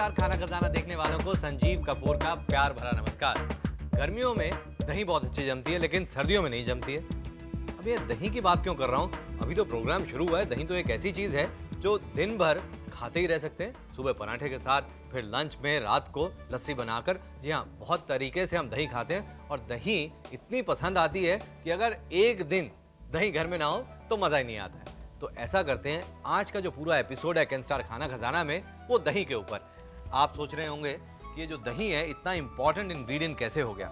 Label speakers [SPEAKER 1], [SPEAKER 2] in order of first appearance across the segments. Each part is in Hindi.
[SPEAKER 1] स्टार खाना खजाना देखने वालों को संजीव कपूर का प्यार भरा नमस्कार। गर्मियों में दही बहुत अच्छी जमती है, लेकिन सर्दियों में नहीं जमती है। अब ये दही की बात क्यों कर रहा हूँ? अभी तो प्रोग्राम शुरू हुआ है। दही तो एक ऐसी चीज है जो दिन भर खाते ही रह सकते हैं, सुबह पराठे के साथ, फिर लंच में, रात को लस्सी बनाकर। जी हाँ, बहुत तरीके से हम दही खाते हैं और दही इतनी पसंद आती है कि अगर एक दिन दही घर में ना हो तो मजा ही नहीं आता है। तो ऐसा करते हैं, आज का जो पूरा एपिसोड है कैन स्टार खाना खजाना में, वो दही के ऊपर। आप सोच रहे होंगे कि ये जो दही है इतना इंपॉर्टेंट इंग्रेडिएंट कैसे हो गया।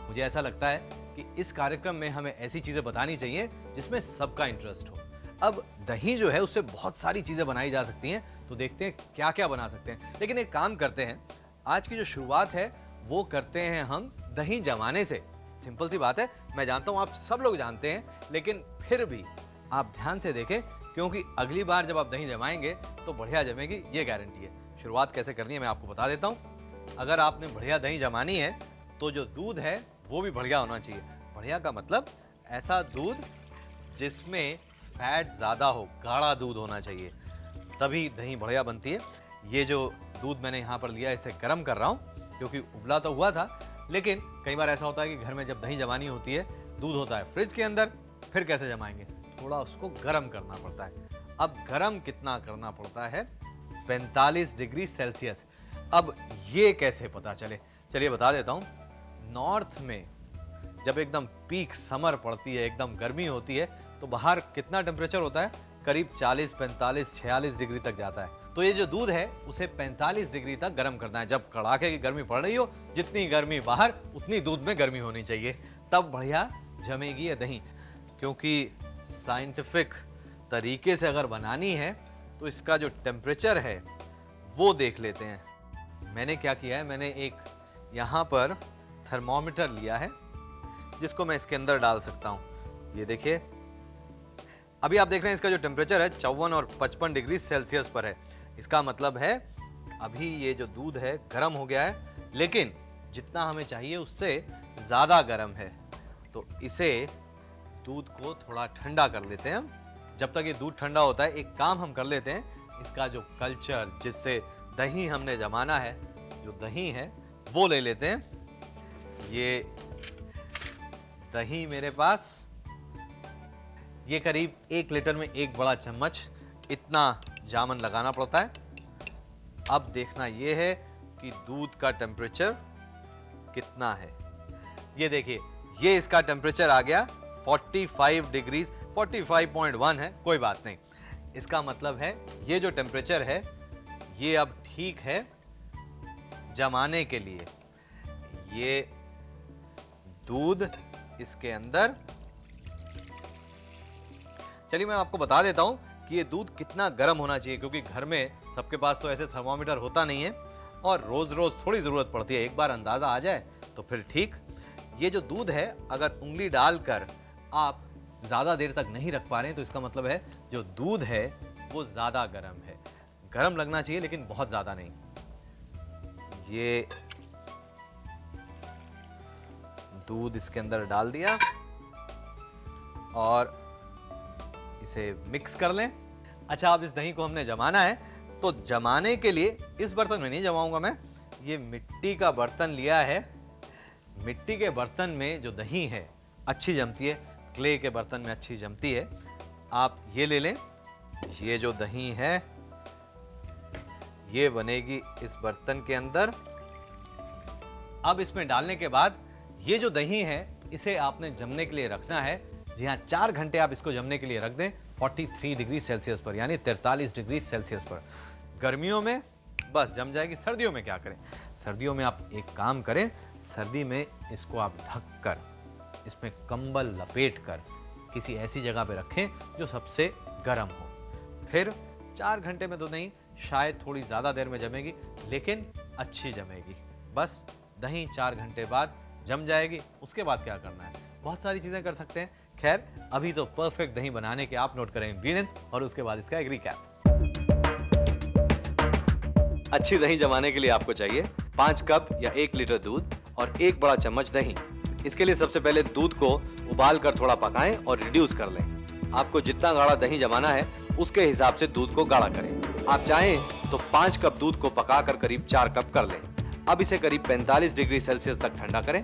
[SPEAKER 1] मुझे ऐसा लगता है कि इस कार्यक्रम में हमें ऐसी चीजें बतानी चाहिए जिसमें सबका इंटरेस्ट हो। अब दही जो है उससे बहुत सारी चीजें बनाई जा सकती हैं, तो देखते हैं क्या क्या बना सकते हैं। लेकिन एक काम करते हैं, आज की जो शुरुआत है वो करते हैं हम दही जमाने से। सिंपल सी बात है, मैं जानता हूं आप सब लोग जानते हैं, लेकिन फिर भी आप ध्यान से देखें, क्योंकि अगली बार जब आप दही जमाएंगे तो बढ़िया जमेगी, ये गारंटी है। शुरुआत कैसे करनी है मैं आपको बता देता हूं। अगर आपने बढ़िया दही जमानी है तो जो दूध है वो भी बढ़िया होना चाहिए। बढ़िया का मतलब ऐसा दूध जिसमें फैट ज्यादा हो, गाढ़ा दूध होना चाहिए, तभी दही बढ़िया बनती है। ये जो दूध मैंने यहाँ पर लिया, इसे गर्म कर रहा हूँ क्योंकि उबला तो हुआ था, लेकिन कई बार ऐसा होता है कि घर में जब दही जमानी होती है, दूध होता है फ्रिज के अंदर, फिर कैसे जमाएंगे? थोड़ा उसको गर्म करना पड़ता है। अब गर्म कितना करना पड़ता है? 45 डिग्री सेल्सियस। अब ये कैसे पता चले? चलिए बता देता हूँ। नॉर्थ में जब एकदम पीक समर पड़ती है, एकदम गर्मी होती है, तो बाहर कितना टेम्परेचर होता है? करीब 40, 45, 46 डिग्री तक जाता है। तो ये जो दूध है उसे 45 डिग्री तक गर्म करना है। जब कड़ाके की गर्मी पड़ रही हो, जितनी गर्मी बाहर उतनी दूध में गर्मी होनी चाहिए, तब बढ़िया जमेगी ये दही। क्योंकि साइंटिफिक तरीके से अगर बनानी है तो इसका जो टेम्परेचर है वो देख लेते हैं। मैंने क्या किया है, मैंने एक यहाँ पर थर्मोमीटर लिया है जिसको मैं इसके अंदर डाल सकता हूँ। ये देखिए, अभी आप देख रहे हैं इसका जो टेम्परेचर है 54 और 55 डिग्री सेल्सियस पर है। इसका मतलब है अभी ये जो दूध है गर्म हो गया है, लेकिन जितना हमें चाहिए उससे ज़्यादा गर्म है। तो इसे दूध को थोड़ा ठंडा कर लेते हैं हम। जब तक ये दूध ठंडा होता है, एक काम हम कर लेते हैं, इसका जो कल्चर जिससे दही हमने जमाना है, जो दही है वो ले लेते हैं। ये दही मेरे पास, ये करीब 1 लीटर में 1 बड़ा चम्मच इतना जामन लगाना पड़ता है। अब देखना ये है कि दूध का टेम्परेचर कितना है। ये देखिए, ये इसका टेम्परेचर आ गया 45 डिग्री, 45.1 है, कोई बात नहीं। इसका मतलब है ये जो टेम्परेचर है ये अब ठीक है जमाने के लिए। ये दूध इसके अंदर, चलिए मैं आपको बता देता हूं कि ये दूध कितना गर्म होना चाहिए, क्योंकि घर में सबके पास तो ऐसे थर्मोमीटर होता नहीं है और रोज रोज थोड़ी जरूरत पड़ती है। एक बार अंदाजा आ जाए तो फिर ठीक। ये जो दूध है, अगर उंगली डालकर आप ज्यादा देर तक नहीं रख पा रहे हैं तो इसका मतलब है जो दूध है वो ज्यादा गर्म है। गर्म लगना चाहिए लेकिन बहुत ज्यादा नहीं। ये दूध इसके अंदर डाल दिया और इसे मिक्स कर लें। अच्छा, अब इस दही को हमने जमाना है, तो जमाने के लिए इस बर्तन में नहीं जमाऊंगा मैं, ये मिट्टी का बर्तन लिया है। मिट्टी के बर्तन में जो दही है अच्छी जमती है, क्ले के बर्तन में अच्छी जमती है। आप ये ले लें। ये जो दही है ये बनेगी इस बर्तन के अंदर। अब इसमें डालने के बाद ये जो दही है इसे आपने जमने के लिए रखना है। जी हाँ, 4 घंटे आप इसको जमने के लिए रख दें 43 डिग्री सेल्सियस पर, यानी 43 डिग्री सेल्सियस पर। गर्मियों में बस जम जाएगी। सर्दियों में क्या करें? सर्दियों में आप एक काम करें, सर्दी में इसको आप ढक कर, इसमें कंबल लपेट कर किसी ऐसी जगह पे रखें जो सबसे गर्म हो। फिर 4 घंटे में तो नहीं, शायद थोड़ी ज़्यादा देर में जमेगी, लेकिन अच्छी जमेगी। बस दही 4 घंटे बाद जम जाएगी। उसके बाद क्या करना है? बहुत सारी चीज़ें कर सकते हैं। खैर, अभी तो परफेक्ट दही बनाने के आप नोट करें इंग्रेडिएंट्स और उसके बाद इसका एक रिकैप। अच्छी दही जमाने के लिए आपको चाहिए 5 कप या 1 लीटर दूध और 1 बड़ा चम्मच दही। इसके लिए सबसे पहले दूध को उबाल कर थोड़ा पकाएं और रिड्यूस कर लें। आपको जितना गाढ़ा दही जमाना है उसके हिसाब से दूध को गाढ़ा करें। आप चाहें तो 5 कप दूध को पकाकर करीब 4 कप कर लें। अब इसे करीब 45 डिग्री सेल्सियस तक ठंडा करें।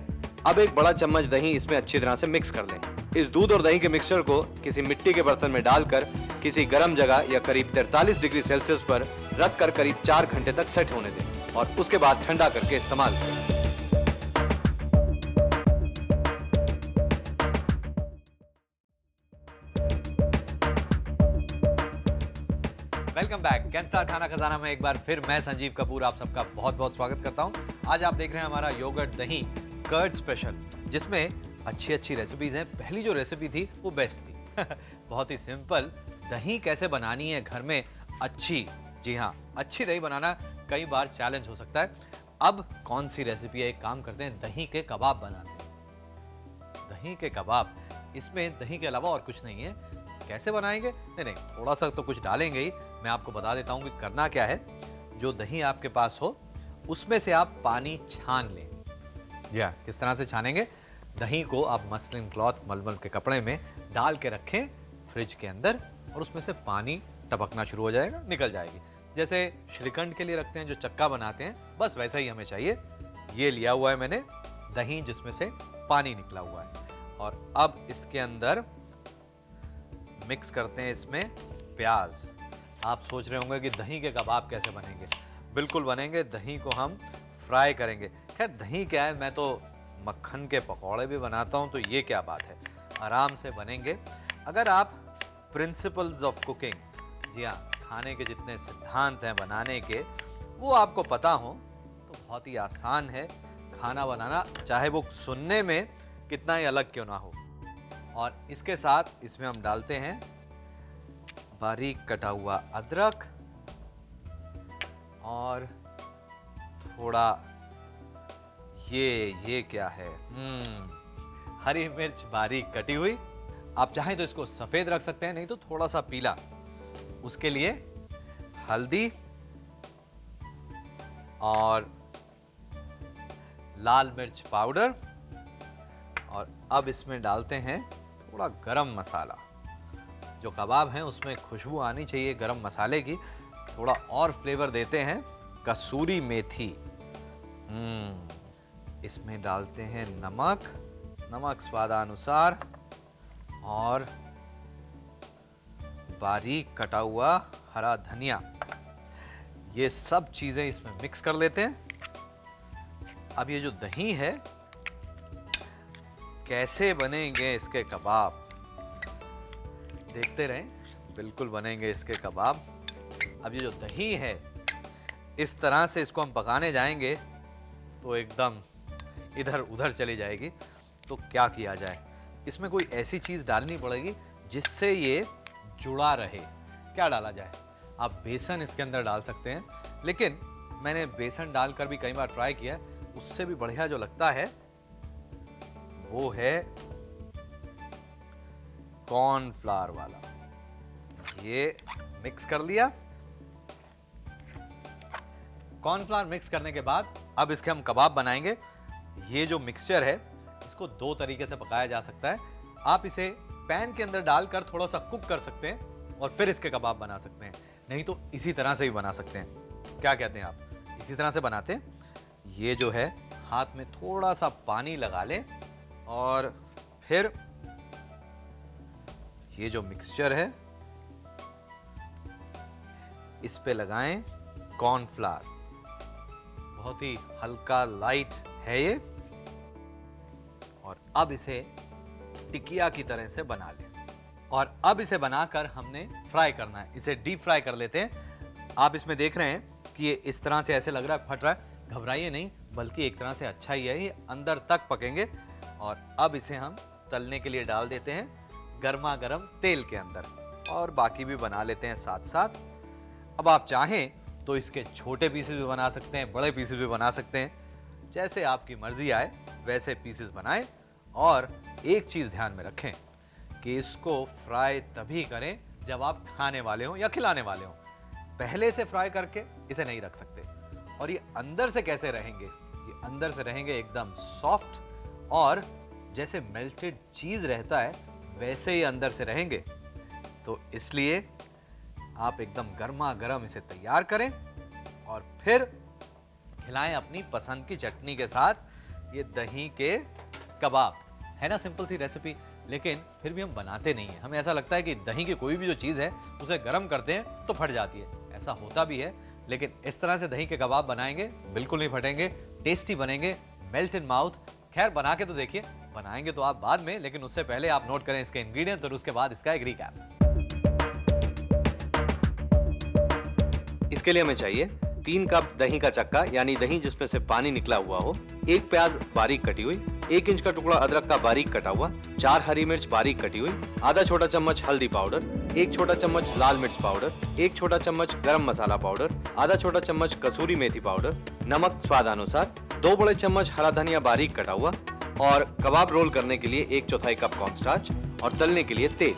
[SPEAKER 1] अब एक बड़ा चम्मच दही इसमें अच्छी तरह से मिक्स कर लें। इस दूध और दही के मिक्सचर को किसी मिट्टी के बर्तन में डालकर किसी गर्म जगह या करीब 43 डिग्री सेल्सियस पर रखकर करीब 4 घंटे तक सेट होने दें और उसके बाद ठंडा करके इस्तेमाल करें। Welcome back. कैन स्टार खाना खजाना में एक बार फिर मैं संजीव कपूर आप सबका बहुत बहुत स्वागत करता हूं। आज आप देख रहे हैं हमारा योगर्ट दही कर्ड स्पेशल, जिसमें अच्छी रेसिपीज हैं। पहली जो रेसिपी थी वो बेस्ट थी बहुत ही सिंपल। दही कैसे बनानी है घर में अच्छी, जी हाँ, अच्छी दही बनाना कई बार चैलेंज हो सकता है। अब कौन सी रेसिपी है, एक काम करते हैं, दही के कबाब बनाते हैं। दही के कबाब, इसमें दही के अलावा और कुछ नहीं है। कैसे बनाएंगे? नहीं, थोड़ा सा तो कुछ डालेंगे ही। मैं आपको बता देता हूं कि करना क्या है। जो दही आपके पास हो उसमें से आप पानी छान लें। जी हाँ, किस तरह से छानेंगे? दही को आप मसलिन क्लॉथ, मलमल के कपड़े में डाल के रखें फ्रिज के अंदर और उसमें से पानी टपकना शुरू हो जाएगा, निकल जाएगी। जैसे श्रीखंड के लिए रखते हैं, जो चक्का बनाते हैं, बस वैसा ही हमें चाहिए। ये लिया हुआ है मैंने दही जिसमें से पानी निकला हुआ है। और अब इसके अंदर मिक्स करते हैं इसमें प्याज। आप सोच रहे होंगे कि दही के कबाब कैसे बनेंगे? बिल्कुल बनेंगे। दही को हम फ्राई करेंगे। खैर, दही क्या है, मैं तो मक्खन के पकौड़े भी बनाता हूं, तो ये क्या बात है, आराम से बनेंगे। अगर आप प्रिंसिपल्स ऑफ कुकिंग, जी हाँ, खाने के जितने सिद्धांत हैं बनाने के, वो आपको पता हो तो बहुत ही आसान है खाना बनाना, चाहे वो सुनने में कितना ही अलग क्यों ना हो। और इसके साथ इसमें हम डालते हैं बारीक कटा हुआ अदरक और थोड़ा ये क्या है, हरी मिर्च बारीक कटी हुई। आप चाहें तो इसको सफेद रख सकते हैं, नहीं तो थोड़ा सा पीला। उसके लिए हल्दी और लाल मिर्च पाउडर। और अब इसमें डालते हैं थोड़ा गरम मसाला। जो कबाब हैं उसमें खुशबू आनी चाहिए गरम मसाले की, थोड़ा और फ्लेवर देते हैं कसूरी मेथी। इसमें डालते हैं नमक स्वादानुसार और बारीक कटा हुआ हरा धनिया। ये सब चीजें इसमें मिक्स कर लेते हैं। अब ये जो दही है, कैसे बनेंगे इसके कबाब, देखते रहें। बिल्कुल बनेंगे इसके कबाब। अब ये जो दही है, इस तरह से इसको हम पकाने जाएंगे तो एकदम इधर उधर चली जाएगी। तो क्या किया जाए, इसमें कोई ऐसी चीज डालनी पड़ेगी जिससे ये जुड़ा रहे। क्या डाला जाए? आप बेसन इसके अंदर डाल सकते हैं, लेकिन मैंने बेसन डालकर भी कई बार ट्राई किया है, उससे भी बढ़िया जो लगता है वो है कॉर्नफ्लावर वाला। ये मिक्स कर लिया। कॉर्नफ्लावर मिक्स करने के बाद अब इसके हम कबाब बनाएंगे। ये जो मिक्सचर है, इसको दो तरीके से पकाया जा सकता है। आप इसे पैन के अंदर डालकर थोड़ा सा कुक कर सकते हैं और फिर इसके कबाब बना सकते हैं, नहीं तो इसी तरह से भी बना सकते हैं। क्या कहते हैं आप? इसी तरह से बनाते हैं। ये जो है, हाथ में थोड़ा सा पानी लगा लें और फिर ये जो मिक्सचर है इस पे लगाएं कॉर्नफ्लावर। बहुत ही हल्का लाइट है ये। और अब इसे टिकिया की तरह से बना लें। और अब इसे बनाकर हमने फ्राई करना है। इसे डीप फ्राई कर लेते हैं। आप इसमें देख रहे हैं कि ये इस तरह से ऐसे लग रहा है फट रहा है। घबराइए नहीं, बल्कि एक तरह से अच्छा ही है, ये अंदर तक पकेंगे। और अब इसे हम तलने के लिए डाल देते हैं गर्मा गर्म तेल के अंदर, और बाकी भी बना लेते हैं साथ साथ। अब आप चाहें तो इसके छोटे पीसेस भी बना सकते हैं, बड़े पीसेस भी बना सकते हैं, जैसे आपकी मर्जी आए वैसे पीसेस बनाएं। और एक चीज ध्यान में रखें कि इसको फ्राई तभी करें जब आप खाने वाले हो या खिलाने वाले हो। पहले से फ्राई करके इसे नहीं रख सकते। और ये अंदर से कैसे रहेंगे? ये अंदर से रहेंगे एकदम सॉफ्ट, और जैसे मेल्टेड चीज रहता है वैसे ही अंदर से रहेंगे। तो इसलिए आप एकदम गर्मा गर्म इसे तैयार करें और फिर खिलाएं अपनी पसंद की चटनी के साथ ये दही के कबाब। है ना सिंपल सी रेसिपी, लेकिन फिर भी हम बनाते नहीं है। हमें ऐसा लगता है कि दही की कोई भी जो चीज़ है उसे गर्म करते हैं तो फट जाती है। ऐसा होता भी है, लेकिन इस तरह से दही के कबाब बनाएंगे बिल्कुल नहीं फटेंगे, टेस्टी बनेंगे, मेल्ट इन माउथ। खैर बना के तो देखिए, बनाएंगे तो आप बाद में, लेकिन उससे पहले आप नोट करें इसके इंग्रेडिएंट्स और उसके बाद इसका एक रिकैप। इसके लिए हमें चाहिए 3 कप दही का चक्का, यानी दही जिसमें से पानी निकला हुआ हो, 1 प्याज बारीक कटी हुई, 1 इंच का टुकड़ा अदरक का बारीक कटा हुआ, 4 हरी मिर्च बारीक कटी हुई, आधा छोटा चम्मच हल्दी पाउडर, 1 छोटा चम्मच लाल मिर्च पाउडर, 1 छोटा चम्मच गरम मसाला पाउडर, आधा छोटा चम्मच कसूरी मेथी पाउडर, नमक स्वादानुसार, 2 बड़े चम्मच हरा धनिया बारीक कटा हुआ और कबाब रोल करने के लिए 1/4 कप कॉर्नस्टार्च और तलने के लिए तेल।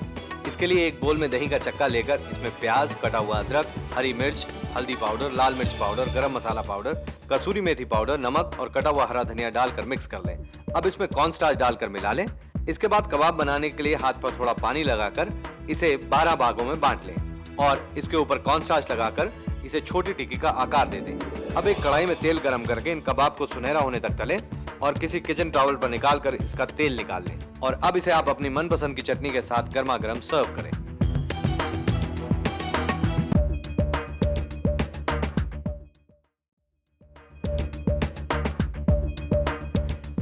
[SPEAKER 1] इसके लिए एक बोल में दही का चक्का लेकर इसमें प्याज, कटा हुआ अदरक, हरी मिर्च, हल्दी पाउडर, लाल मिर्च पाउडर, गरम मसाला पाउडर, कसूरी मेथी पाउडर, नमक और कटा हुआ हरा धनिया डालकर मिक्स कर लें। अब इसमें कॉर्नस्टार्च डालकर मिला लें। इसके बाद कबाब बनाने के लिए हाथ पर थोड़ा पानी लगाकर इसे 12 भागों में बांट लें और इसके ऊपर कॉर्नस्टार्च लगाकर इसे छोटी टिक्की का आकार दे दें। अब एक कढ़ाई में तेल गरम करके इन कबाब को सुनहरा होने तक तलें और किसी किचन टॉवल पर निकालकर इसका तेल निकाल लें। और अब इसे आप अपनी मनपसंद की चटनी के साथ गर्मा गर्म सर्व करें।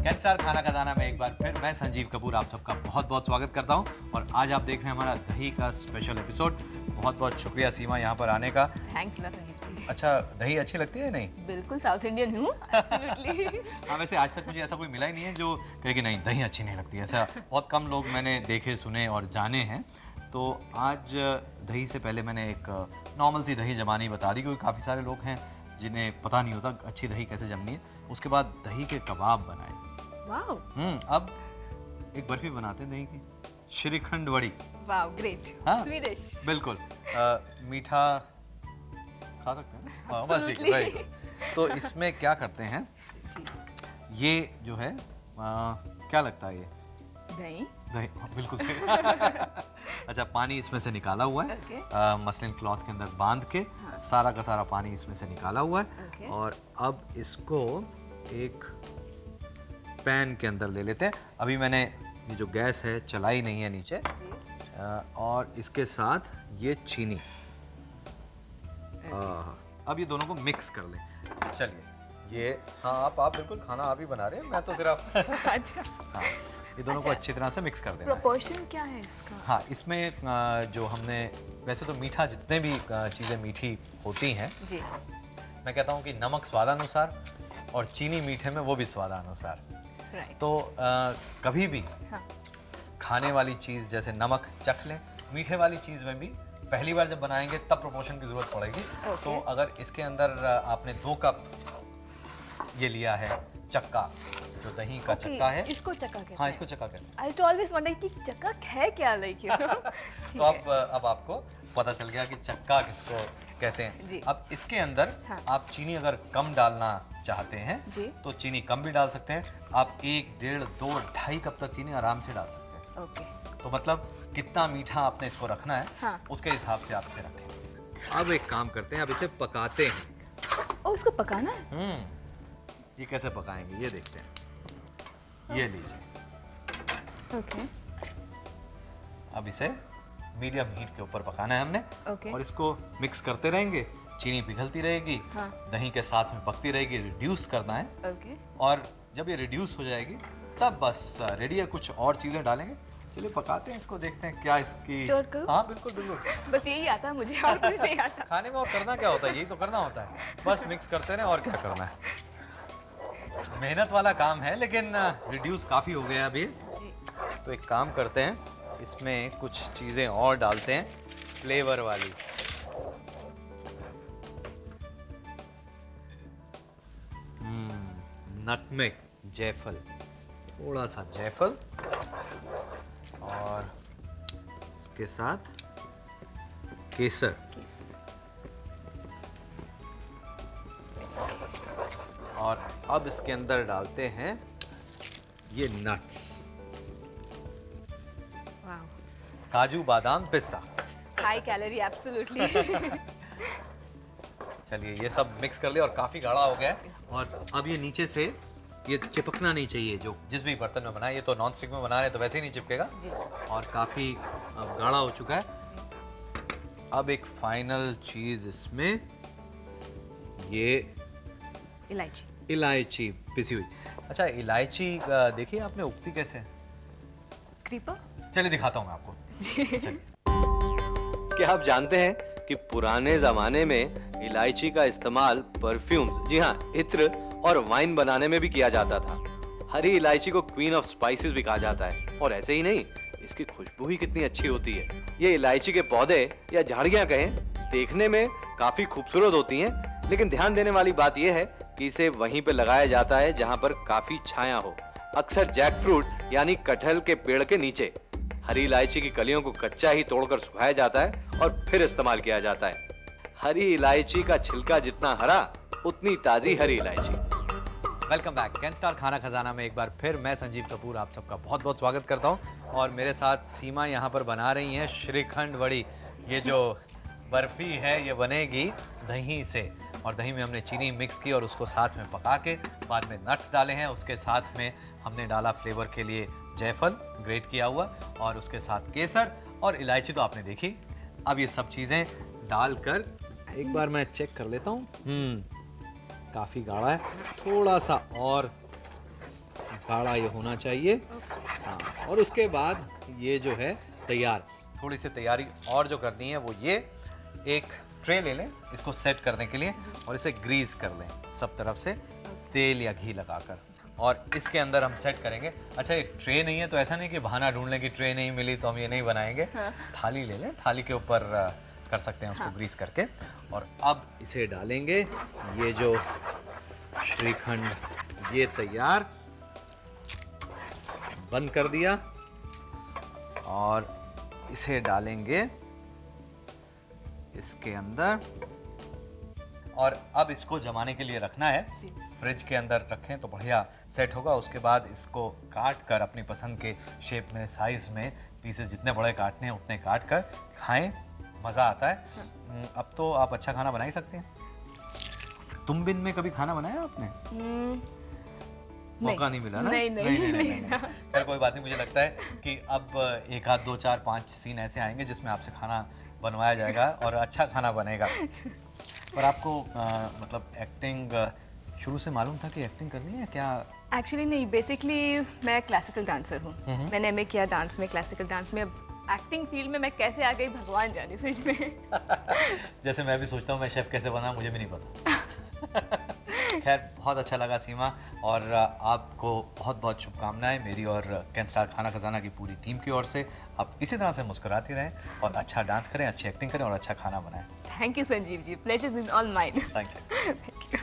[SPEAKER 1] कैन स्टार खाना खजाना में एक बार फिर मैं संजीव कपूर आप सबका बहुत बहुत स्वागत करता हूं और आज आप देख रहे हैं हमारा दही का स्पेशल एपिसोड। बहुत बहुत शुक्रिया सीमा यहाँ पर आने का।
[SPEAKER 2] थैंक्स संजीव जी।
[SPEAKER 1] अच्छा, दही अच्छी लगती है नहीं?
[SPEAKER 2] बिल्कुल साउथ इंडियन हूँ, एब्सोल्युटली।
[SPEAKER 1] हाँ, वैसे आज तक मुझे ऐसा कोई मिला ही नहीं है जो कहे कि नहीं दही अच्छी नहीं लगती। ऐसा बहुत कम लोग मैंने देखे, सुने और जाने हैं। तो आज दही से पहले मैंने एक नॉर्मल सी दही जमानी बता दी, क्योंकि काफ़ी सारे लोग हैं जिन्हें पता नहीं होता अच्छी दही कैसे जमनी है। उसके बाद दही के कबाब बनाए।
[SPEAKER 2] वाओ।
[SPEAKER 1] अब एक बर्फी बनाते हैं दही की, श्रीखंड वड़ी।
[SPEAKER 2] Wow, great.
[SPEAKER 1] हाँ,
[SPEAKER 2] स्वीडिश।
[SPEAKER 1] बिल्कुल। मीठा खा सकते हैं ना? बस ठीक है, very good। तो इसमें क्या करते हैं
[SPEAKER 2] जी।
[SPEAKER 1] ये जो है क्या लगता है ये?
[SPEAKER 2] दही।
[SPEAKER 1] दही, बिल्कुल सही। अच्छा, पानी इसमें से निकाला हुआ है। मसलिन क्लॉथ के अंदर बांध के सारा का सारा पानी इसमें से निकाला हुआ है। और अब इसको एक पैन के अंदर ले लेते हैं। अभी मैंने ये जो गैस है चलाई नहीं है नीचे जी। और इसके साथ ये चीनी। अब ये दोनों को मिक्स कर लें। चलिए, ये हाँ आप बिल्कुल खाना आप ही बना रहे हैं, मैं तो सिर्फ
[SPEAKER 2] अच्छा।
[SPEAKER 1] हाँ, ये दोनों को अच्छी तरह से मिक्स कर देना।
[SPEAKER 2] प्रोपोर्शन क्या है इसका?
[SPEAKER 1] हाँ, इसमें जो हमने वैसे तो मीठा, जितने भी चीज़ें मीठी होती हैं जी, मैं कहता हूँ कि नमक स्वादानुसार और चीनी मीठे में वो भी स्वादानुसार। तो कभी भी खाने वाली चीज़ जैसे नमक चख लें, मीठे वाली चीज़ में भी पहली बार जब बनाएंगे तब प्रोपोर्शन की ज़रूरत पड़ेगी। तो अगर इसके अंदर आपने 2 कप ये लिया है चक्का, जो दही का चक्का है, इसको चक्का कहते हैं। हाँ, इसको चक्का कहते हैं।
[SPEAKER 2] I used to always wonder कि चक्का है क्या, लाइक यू नो।
[SPEAKER 1] तो अब आपको पता चल गया कि चक्का किसको कहते हैं। अब इसके अंदर आप चीनी अगर कम डालना चाहते हैं तो चीनी कम भी डाल सकते हैं। आप 1, 1.5, 2, 2.5 कप तक चीनी आराम से डाल सकते हैं। ओके। तो मतलब कितना मीठा आपने इसको रखना है उसके हिसाब से आप इसे रखें। अब एक काम करते हैं, अब इसे पकाते हैं।
[SPEAKER 2] ओ, इसको पकाना है?
[SPEAKER 1] ये कैसे पकाएंगे ये देखते हैं। ये लीजिए। ओके। अब इसे मीडियम हीट के ऊपर पकाना है हमने। और इसको मिक्स करते रहेंगे, चीनी पिघलती रहेगी, दही के साथ में पकती रहेगी, रिड्यूस करना है। और जब ये रिड्यूस हो जाएगी तब बस रेडी है। कुछ और चीज़ें डालेंगे। चलिए पकाते हैं इसको, देखते हैं क्या इसकी।
[SPEAKER 2] स्टोर करूं?
[SPEAKER 1] हाँ बिल्कुल बिल्कुल।
[SPEAKER 2] बस यही आता है मुझे, और कुछ नहीं आता।
[SPEAKER 1] खाने में और करना क्या होता है, यही तो करना होता है, बस मिक्स करते रहें और क्या करना है। मेहनत वाला काम है, लेकिन रिड्यूस काफ़ी हो गया अभी। तो एक काम करते हैं, इसमें कुछ चीज़ें और डालते हैं फ्लेवर वाली। नटमेग, जायफल, थोड़ा सा जायफल और उसके साथ केसर। और अब इसके अंदर डालते हैं ये नट्स, काजू, बादाम, पिस्ता।
[SPEAKER 2] High calorie, absolutely.
[SPEAKER 1] चलिए ये सब मिक्स कर लिया और काफ़ी गाढ़ा हो गया है। और अब ये नीचे से ये चिपकना नहीं चाहिए, जो जिस भी बर्तन में बनाए, ये तो नॉन स्टिक में बना रहे हैं तो वैसे ही नहीं चिपकेगा।
[SPEAKER 2] जी।
[SPEAKER 1] और काफ़ी गाढ़ा हो चुका है। अब एक फाइनल चीज़ इसमें, ये इलायची पिसी हुई। अच्छा, इलायची देखिए आपने उगती कैसे है?
[SPEAKER 2] क्रीपर।
[SPEAKER 1] चलिए दिखाता हूँ मैं आपको।
[SPEAKER 2] जी।
[SPEAKER 1] क्या आप जानते हैं कि पुराने जमाने में इलायची का इस्तेमाल परफ्यूम्स, जी हाँ, इत्र और वाइन बनाने में भी किया जाता था। हरी इलायची को क्वीन ऑफ स्पाइसेस भी कहा जाता है। और ऐसे ही नहीं, इसकी खुशबू ही कितनी अच्छी होती है। ये इलायची के पौधे या झाड़ियां कहें, देखने में काफी खूबसूरत होती हैं, लेकिन ध्यान देने वाली बात यह है कि इसे वहीं पे लगाया जाता है जहां पर काफी छाया हो, अक्सर जैक फ्रूट यानी कटहल के पेड़ के नीचे। हरी इलायची की कलियों को कच्चा ही तोड़कर सुखाया जाता है और फिर इस्तेमाल किया जाता है। हरी इलायची का छिलका जितना हरा, उतनी ताजी हरी इलायची। वेलकम बैक कैन स्टार खाना खजाना में एक बार फिर मैं संजीव कपूर आप सबका बहुत बहुत स्वागत करता हूं। और मेरे साथ सीमा यहाँ पर बना रही हैं श्रीखंड वड़ी। ये जो बर्फी है ये बनेगी दही से, और दही में हमने चीनी मिक्स की और उसको साथ में पका के बाद में नट्स डाले हैं। उसके साथ में हमने डाला फ्लेवर के लिए जायफल ग्रेट किया हुआ, और उसके साथ केसर और इलायची तो आपने देखी। अब ये सब चीज़ें डालकर एक बार मैं चेक कर लेता हूँ। काफ़ी गाढ़ा है, थोड़ा सा और गाढ़ा ये होना चाहिए। हाँ, और उसके बाद ये जो है तैयार, थोड़ी सी तैयारी और जो करनी है वो ये, एक ट्रे ले लें इसको सेट करने के लिए और इसे ग्रीस कर लें सब तरफ से तेल या घी लगाकर, और इसके अंदर हम सेट करेंगे। अच्छा, एक ट्रे नहीं है तो ऐसा नहीं कि बहाना ढूंढ लें कि ट्रे नहीं मिली तो हम ये नहीं बनाएंगे। थाली ले लें, थाली के ऊपर कर सकते हैं उसको ग्रीस करके। और अब इसे डालेंगे, ये जो श्रीखंड ये तैयार, बंद कर दिया, और इसे डालेंगे इसके अंदर। और अब इसको जमाने के लिए रखना है, फ्रिज के अंदर रखें तो बढ़िया सेट होगा। उसके बाद इसको काट कर अपनी पसंद के शेप में, साइज में पीसेस जितने बड़े काटने हैं उतने काट कर खाएं, मज़ा आता है। अब तो आप अच्छा खाना बना ही सकते हैं। तुम बिन में कभी खाना बनाया आपने? मौका नहीं मिला ना? नहीं। खैर कोई बात नहीं, मुझे लगता है कि अब एक आध 2 4 5 सीन ऐसे आएंगे जिसमें आपसे खाना बनवाया जाएगा और अच्छा खाना बनेगा। पर आपको मतलब एक्टिंग शुरू से मालूम था कि एक्टिंग करनी है क्या?
[SPEAKER 2] एक्चुअली नहीं, बेसिकली मैं क्लासिकल डांसर हूँ। मैंने एमए किया डांस में, क्लासिकल डांस में। अब एक्टिंग फील्ड में मैं कैसे आ गई भगवान जाने, सच में।
[SPEAKER 1] जैसे मैं भी सोचता हूँ मैं शेफ कैसे बना, मुझे भी नहीं पता। खैर बहुत अच्छा लगा सीमा, और आपको बहुत बहुत शुभकामनाएं मेरी और कैन स्टार खाना खजाना की पूरी टीम की ओर से। आप इसी तरह से मुस्कुराती रहें और अच्छा डांस करें, अच्छी एक्टिंग करें और अच्छा खाना बनाएं।
[SPEAKER 2] Thank you Sanjeev ji, pleasure is all mine.
[SPEAKER 1] Thank you.
[SPEAKER 2] Thank you.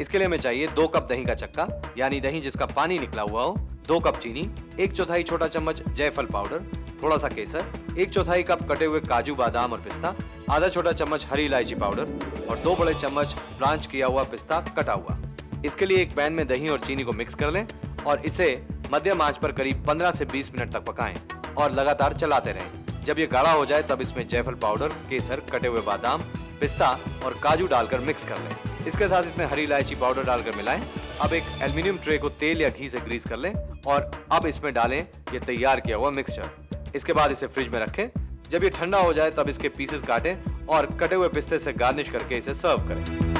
[SPEAKER 1] इसके लिए हमें चाहिए 2 कप दही का चक्का, यानी दही जिसका पानी निकला हुआ हो, 2 कप चीनी, 1/4 छोटा चम्मच जायफल पाउडर, थोड़ा सा केसर, 1/4 कप कटे हुए काजू बादाम और पिस्ता, आधा छोटा चम्मच हरी इलायची पाउडर और 2 बड़े चम्मच ब्रांच किया हुआ पिस्ता कटा हुआ। इसके लिए एक पैन में दही और चीनी को मिक्स कर लें और इसे मध्यम आंच पर करीब 15 से 20 मिनट तक पकाएं और लगातार चलाते रहें। जब ये गाढ़ा हो जाए तब इसमें जायफल पाउडर, केसर, कटे हुए बादाम, पिस्ता और काजू डालकर मिक्स कर लें। इसके साथ इसमें हरी इलायची पाउडर डालकर मिलाएं। अब एक एल्युमिनियम ट्रे को तेल या घी से ग्रीस कर लें और अब इसमें डालें ये तैयार किया हुआ मिक्सचर। इसके बाद इसे फ्रिज में रखें। जब ये ठंडा हो जाए तब इसके पीसेस काटें और कटे हुए पिस्ते से गार्निश करके इसे सर्व करें।